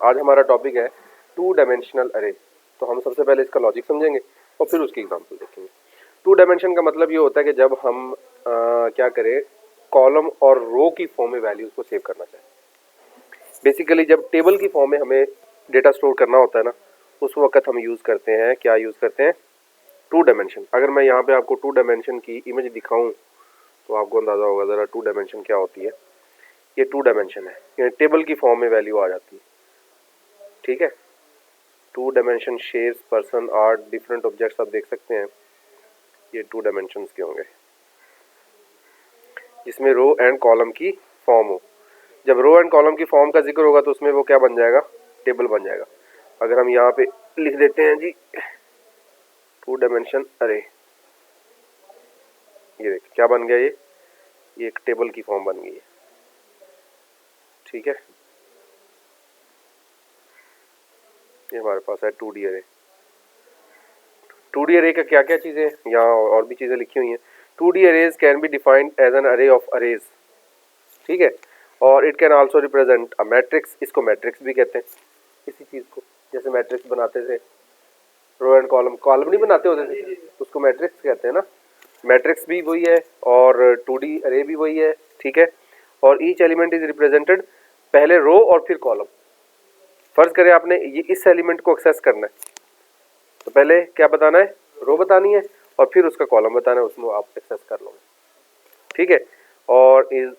आज हमारा टॉपिक है टू डायमेंशनल अरे। तो हम सबसे पहले इसका लॉजिक समझेंगे और फिर उसकी एग्जांपल देखेंगे। टू डायमेंशन का मतलब ये होता है कि जब हम क्या करें, कॉलम और रो की फॉर्म में वैल्यूज को सेव करना चाहें। बेसिकली जब टेबल की फॉर्म में हमें डेटा स्टोर करना होता है ना, उस वक्त हम यूज़ करते हैं, क्या यूज़ करते हैं, टू डायमेंशन। अगर मैं यहाँ पे आपको टू डायमेंशन की इमेज दिखाऊं तो आपको अंदाज़ा होगा ज़रा टू डायमेंशन क्या होती है। ये टू डायमेंशन है, ये टेबल की फॉर्म में वैल्यू आ जाती है, ठीक है। Two dimension shapes, person, art, different objects आप देख सकते हैं, ये टू डायमेंशंस के होंगे जिसमें रो एंड कॉलम की फॉर्म हो। जब रो एंड कॉलम की फॉर्म का जिक्र होगा तो उसमें वो क्या बन जाएगा, टेबल बन जाएगा। अगर हम यहाँ पे लिख देते हैं जी टू डायमेंशन अरे, ये देखिए क्या बन गया, ये एक टेबल की फॉर्म बन गई है, ठीक है। ये हमारे पास है 2D अरे। 2D अरे का क्या क्या चीज़ें, यहाँ और भी चीज़ें लिखी हुई हैं। 2D arrays can be defined as an array of arrays, ठीक है। और it can also represent a matrix, इसको मैट्रिक्स भी कहते हैं। इसी चीज़ को जैसे मैट्रिक्स बनाते थे, रो एंड कॉलम, कॉलम नहीं बनाते होते थे, उसको मैट्रिक्स कहते हैं ना। मैट्रिक्स भी वही है और 2D अरे भी वही है, ठीक है। और ईच एलिमेंट इज रिप्रेजेंटेड, पहले रो और फिर कॉलम। फर्ज करें आपने ये इस एलिमेंट को एक्सेस करना है तो पहले क्या बताना है, रो बतानी है और फिर उसका कॉलम बताना है, उसमें आप एक्सेस कर लोगे, ठीक है। और इज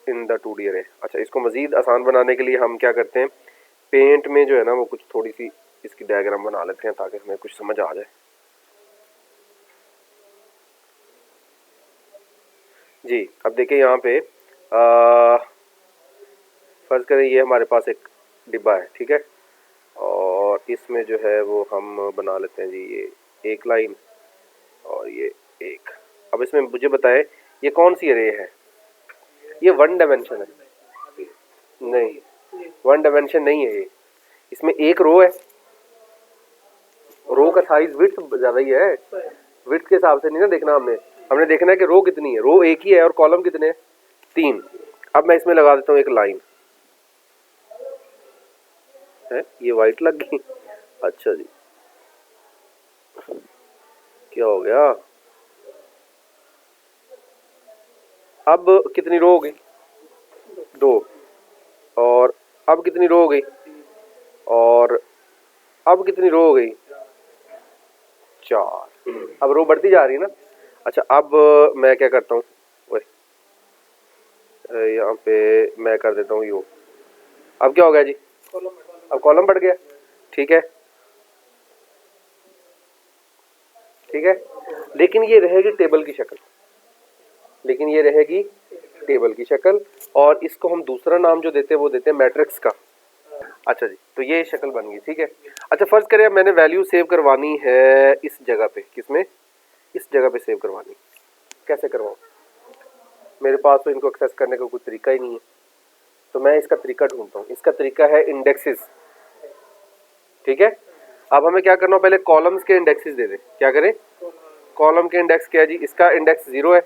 इन द 2D अरे। अच्छा, इसको मज़ीद आसान बनाने के लिए हम क्या करते हैं, पेंट में जो है ना वो कुछ थोड़ी सी इसकी डायग्राम बना लेते हैं ताकि हमें कुछ समझ आ जाए। जी अब देखिए यहाँ पे फर्ज करें ये हमारे पास एक डिब्बा है, ठीक है। और इसमें जो है वो हम बना लेते हैं जी ये एक लाइन और ये एक। अब इसमें मुझे बताएं ये कौन सी अरे है, ये वन डायमेंशन है, नहीं वन डायमेंशन नहीं है ये। इसमें एक रो है, रो का साइज विड्थ ज़्यादा ही है, विड्थ के हिसाब से नहीं ना देखना हमने, हमने देखना है कि रो कितनी है। रो एक ही है और कॉलम कितने हैं, 3। अब मैं इसमें लगा देता हूँ एक लाइन है, ये वाइट लग गई। अच्छा जी, क्या हो गया, अब कितनी रो हो गई, 2। और अब कितनी रो हो गई, और अब कितनी रो हो गई, 4। अब रो बढ़ती जा रही है ना। अच्छा अब मैं क्या करता हूँ, यहाँ पे मैं कर देता हूँ यू। अब क्या हो गया जी, अब कॉलम बढ़ गया, ठीक है, ठीक है। लेकिन ये रहेगी टेबल की शक्ल, लेकिन ये रहेगी टेबल की शक्ल और इसको हम दूसरा नाम जो देते हैं वो देते हैं मैट्रिक्स का। अच्छा जी, तो ये शक्ल बन गई, ठीक है। अच्छा फर्ज करें मैंने वैल्यू सेव करवानी है इस जगह पे, किसमें, इस जगह पे सेव करवानी, कैसे करवाऊँ, मेरे पास तो इनको एक्सेस करने का कोई तरीका ही नहीं है, तो मैं इसका तरीका ढूंढता हूँ। इसका तरीका है इंडेक्सेस, ठीक है। अब हमें क्या करना है, पहले कॉलम्स के इंडेक्सेस दे दें। क्या करें, कॉलम के इंडेक्स क्या है जी, इसका इंडेक्स 0 है,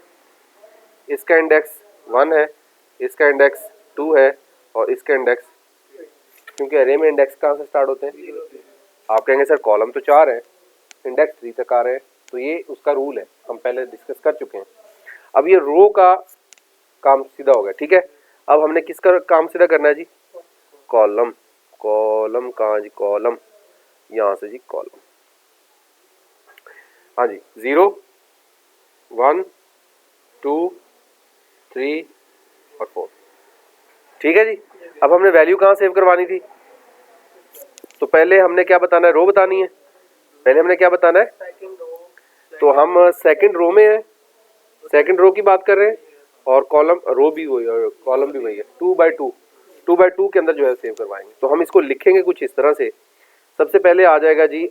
इसका इंडेक्स 1 है, इसका इंडेक्स 2 है और इसका इंडेक्स, क्योंकि अरे में इंडेक्स कहाँ से स्टार्ट होते हैं, आप कहेंगे सर कॉलम तो 4 है, इंडेक्स 3 तक आ रहे हैं, तो ये उसका रूल है, हम पहले डिस्कस कर चुके हैं। अब ये रो का काम सीधा हो गया, ठीक है। अब हमने किसका काम सीधा करना है जी, कॉलम, कॉलम कहाँ जी, कॉलम यहाँ से जी, कॉलम, हाँ जी, 0 1 2 3 और 4, ठीक है जी। अब हमने वैल्यू कहाँ सेव करवानी थी, तो पहले हमने क्या बताना है, रो बतानी है, पहले हमने क्या बताना है, तो हम सेकंड रो में है, सेकंड रो की बात कर रहे हैं और कॉलम रो भी वही है, कॉलम भी वही है, 2 बाई 2 के अंदर जो है सेव करवाएंगे। तो हम इसको लिखेंगे कुछ इस तरह से, सबसे पहले आ जाएगा जी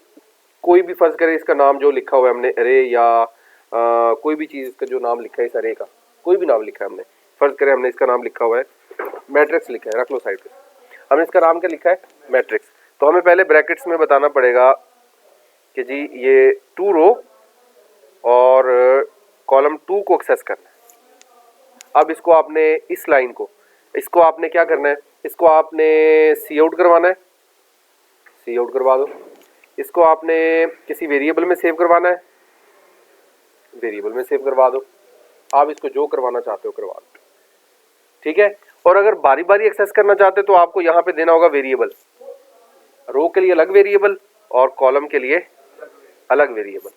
कोई भी, फर्ज करें इसका नाम जो लिखा हुआ है हमने अरे या कोई भी चीज़ का जो नाम लिखा है इस अरे का, कोई भी नाम लिखा है हमने, फर्ज करें हमने इसका नाम लिखा हुआ है मैट्रिक्स लिखा है, रख लो साइड पे, हमने इसका नाम क्या लिखा है, मैट्रिक्स। तो हमें पहले ब्रैकेट्स में बताना पड़ेगा कि जी ये 2 रो और कॉलम 2 को एक्सेस करना है। अब इसको आपने इस लाइन को, इसको आपने क्या करना है, इसको आपने सी आउट करवाना है, सी आउट करवा दो। इसको आपने किसी वेरिएबल में सेव करवाना है, वेरिएबल में सेव करवा दो। आप इसको जो करवाना चाहते हो करवा दो, ठीक है। और अगर बारी बारी एक्सेस करना चाहते हो तो आपको यहाँ पे देना होगा वेरिएबल, रो के लिए अलग वेरिएबल और कॉलम के लिए अलग वेरिएबल,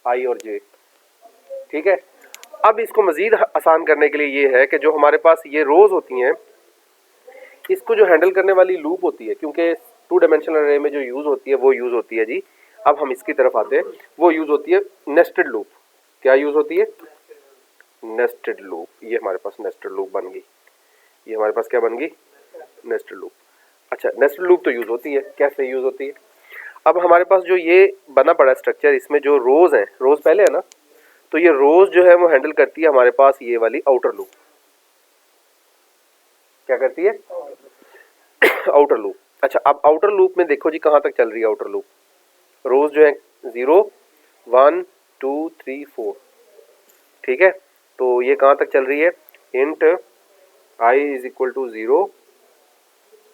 आई और जे, ठीक है। अब इसको मजीद आसान करने के लिए ये है कि जो हमारे पास ये रोज होती हैं, इसको जो हैंडल करने वाली लूप होती है, क्योंकि 2 डायमेंशनल अरे में जो यूज होती है वो यूज होती है जी, अब हम इसकी तरफ आते हैं, वो यूज होती है नेस्टेड लूप। क्या यूज होती है? Nested loop. ये हमारे पास नेस्टेड लूप बन गई, ये हमारे पास क्या बन गई? Nested loop. अच्छा, नेस्टेड लूप तो यूज होती है, कैसे यूज होती है? अब हमारे पास जो ये बना पड़ा स्ट्रक्चर, इसमें जो रोज हैं, रोज पहले है ना, तो ये रोज जो है वो हैंडल करती है हमारे पास ये वाली आउटर लूप। क्या करती है? Outer loop. अच्छा, अब आउटर लूप में देखो जी कहाँ तक चल रही है आउटर लूप। रोज जो है 0 1 2 3 4, ठीक है। तो ये कहाँ तक चल रही है? Int i is equal to 0,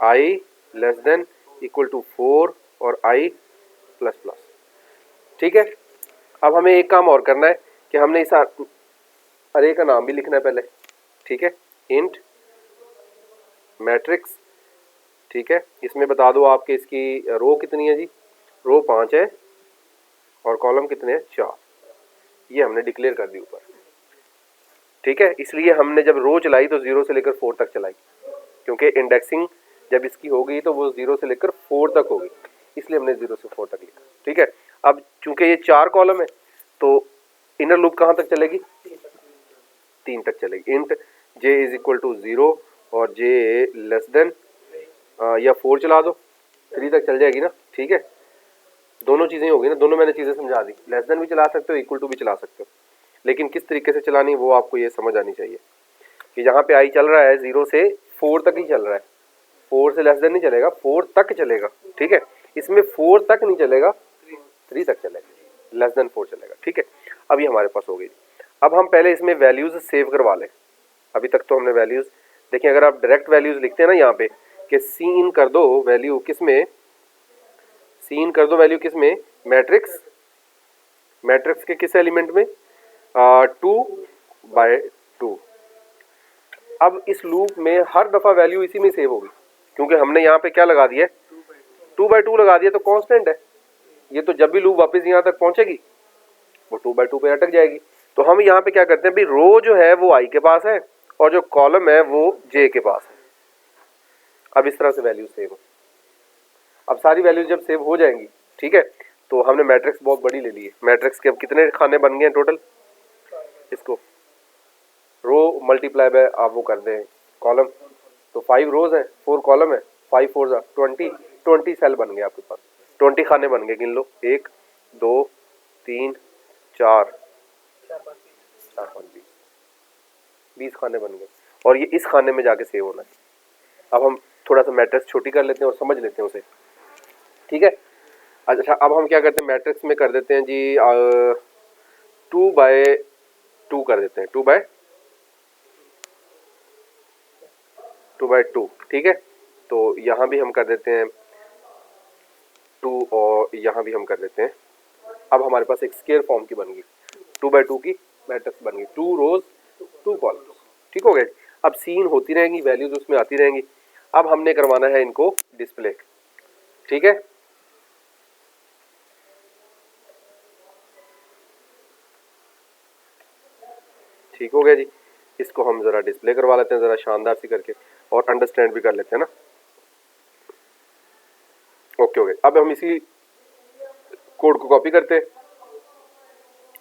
i less than equal to 4 और i प्लस प्लस, ठीक है। अब हमें एक काम और करना है कि हमने इस अरे का नाम भी लिखना है पहले, ठीक है। इंट मैट्रिक्स, ठीक है। इसमें बता दो आपके इसकी रो कितनी है जी? रो 5 है और कॉलम कितने हैं? 4। ये हमने डिक्लेयर कर दी ऊपर, ठीक है। इसलिए हमने जब रो चलाई तो 0 से लेकर 4 तक चलाई, क्योंकि इंडेक्सिंग जब इसकी होगी तो वो 0 से लेकर 4 तक होगी, इसलिए हमने 0 से 4 तक लिखा, ठीक है। अब चूंकि ये 4 कॉलम है तो इनर लूप कहाँ तक चलेगी? 3 तक चलेगी। Int j is equal to 0 और j लेस देन या 4 चला दो, 3 तक चल जाएगी ना, ठीक है। दोनों चीज़ें होगी ना, दोनों मैंने चीज़ें समझा दी। लेस देन भी चला सकते हो, इक्वल टू भी चला सकते हो, लेकिन किस तरीके से चलानी वो आपको ये समझ आनी चाहिए कि यहाँ पे आई चल रहा है 0 से 4 तक ही चल रहा है, 4 से लेस देन नहीं चलेगा, 4 तक चलेगा, ठीक है। इसमें 4 तक नहीं चलेगा, 3 तक चलेगा, लेस देन 4 चलेगा, ठीक है। अब ये हमारे पास हो गई। अब हम पहले इसमें वैल्यूज़ सेव करवा लें। अभी तक तो हमने वैल्यूज़ देखिए, अगर आप डायरेक्ट वैल्यूज़ लिखते हैं ना यहाँ पे कि सीन कर दो वैल्यू किस में, सीन कर दो वैल्यू किस में? मैट्रिक्स, मैट्रिक्स के किस एलिमेंट में? 2/2। अब इस लूप में हर दफ़ा वैल्यू इसी में सेव होगी, क्योंकि हमने यहाँ पे क्या लगा दिया है? 2/2 लगा दिया, तो कांस्टेंट है ये, तो जब भी लूप वापस यहाँ तक पहुँचेगी वो 2/2 पे अटक जाएगी। तो हम यहाँ पे क्या करते हैं भाई, रो जो है वो i के पास है और जो कॉलम है वो j के पास है। अब इस तरह से वैल्यू सेव हो। अब सारी वैल्यूज जब सेव हो जाएंगी, ठीक है, तो हमने मैट्रिक्स बहुत बड़ी ले ली है। मैट्रिक्स के अब कितने खाने बन गए हैं टोटल? इसको रो मल्टीप्लाई बाय आप वो कर दें कॉलम, तो 5 रोज हैं, 4 कॉलम है, 5 4 20 सेल बन गए आपके पास, 20 खाने बन गए। गिन लो, 1 2 3 4 5 20 खाने बन गए, और ये इस खाने में जाके सेव होना है। अब हम थोड़ा सा मैट्रिक्स छोटी कर लेते हैं और समझ लेते हैं उसे, ठीक है। अच्छा, अब हम क्या करते हैं, मैट्रिक्स में कर देते हैं जी 2/2 कर देते हैं, 2/2, ठीक है। तो यहाँ भी हम कर देते हैं 2 और यहाँ भी हम कर देते हैं। अब हमारे पास एक स्क्वायर फॉर्म की बन गई, 2/2 की मैट्रिक्स बन गई, 2 रोज 2 कॉलम्स, ठीक हो गए। अब सीन होती रहेंगी, वैल्यूज उसमें आती रहेंगी। अब हमने करवाना है इनको डिस्प्ले, ठीक है। ठीक हो गया जी। इसको हम ज़रा डिस्प्ले करवा लेते हैं ज़रा शानदार सी करके, और अंडरस्टैंड भी कर लेते हैं ना। ओके हो गया। अब हम इसी कोड को कॉपी करते हैं,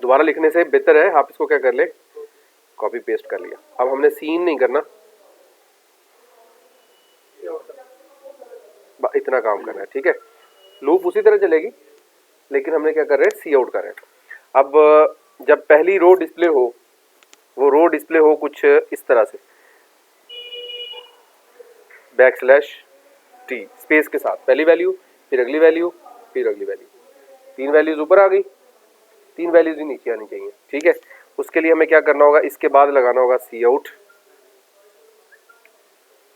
दोबारा लिखने से बेहतर है आप इसको क्या कर ले, कॉपी पेस्ट कर लिया। अब हमने सीन नहीं करना, इतना काम करना है, ठीक है। लूप उसी तरह चलेगी, लेकिन हमने क्या कर रहे हैं, सी आउट कर रहे हैं। अब जब पहली रो डिस्प्ले हो, वो रो डिस्प्ले हो कुछ इस तरह से, \t स्पेस के साथ, पहली वैल्यू, फिर अगली वैल्यू, फिर अगली वैल्यू, 3 वैल्यूज ऊपर आ गई, 3 वैल्यूज ही नीचे आनी चाहिए, ठीक है। उसके लिए हमें क्या करना होगा, इसके बाद लगाना होगा सी आउट,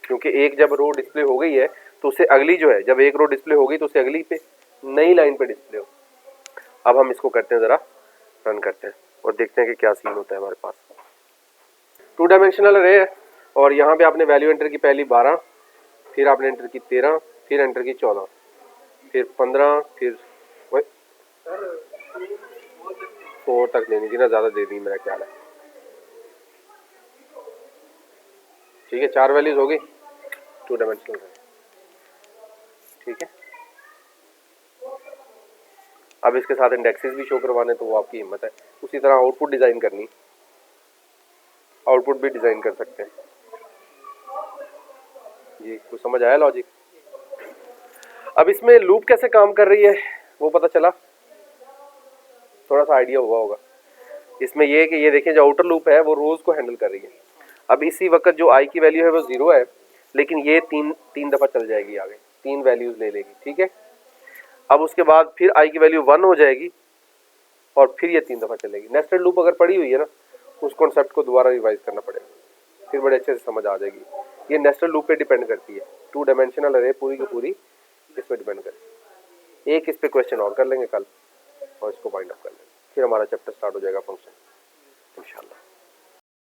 क्योंकि एक जब रो डिस्प्ले हो गई है तो उससे अगली जो है, जब एक रो डिस्प्ले होगी तो उससे अगली पे नई लाइन पे डिस्प्ले हो। अब हम इसको करते हैं, ज़रा रन करते हैं और देखते हैं कि क्या सीन होता है हमारे पास। 2 डायमेंशनल अरे है और यहाँ पे आपने वैल्यू एंटर की पहली 12, फिर आपने एंटर की 13, फिर एंटर की 14, फिर 15, फिर 4 तक देनी थी ना, ज़्यादा दे दी मेरा ख्याल है। ठीक है, 4 वैल्यूज हो गई, 2 डायमेंशनल है। ठीक है, अब इसके साथ इंडेक्सेस भी शो करवाने तो वो आपकी हिम्मत है। उसी तरह आउटपुट डिज़ाइन करनी, आउटपुट भी डिज़ाइन कर सकते हैं जी। कुछ समझ आया लॉजिक? अब इसमें लूप कैसे काम कर रही है वो पता चला, थोड़ा सा आइडिया हुआ होगा। इसमें ये है कि ये देखिए जो आउटर लूप है वो रोज को हैंडल कर रही है। अब इसी वक्त जो आई की वैल्यू है वो 0 है, लेकिन ये तीन दफ़ा चल जाएगी आगे, 3 वैल्यूज ले लेगी। ठीक है, अब उसके बाद फिर आई की वैल्यू 1 हो जाएगी और फिर ये 3 दफ़ा चलेगी। नेस्टेड लूप अगर पड़ी हुई है ना, उस कॉन्सेप्ट को दोबारा रिवाइज करना पड़ेगा, फिर बड़े अच्छे से समझ आ जाएगी। ये नेस्टेड लूप पे डिपेंड करती है, 2 डायमेंशनल अरे पूरी की पूरी इस पर डिपेंड करती है। एक इस पे क्वेश्चन और कर लेंगे कल और इसको वाइंड अप कर लेंगे, फिर हमारा चैप्टर स्टार्ट हो जाएगा फंक्शन इंशाल्लाह।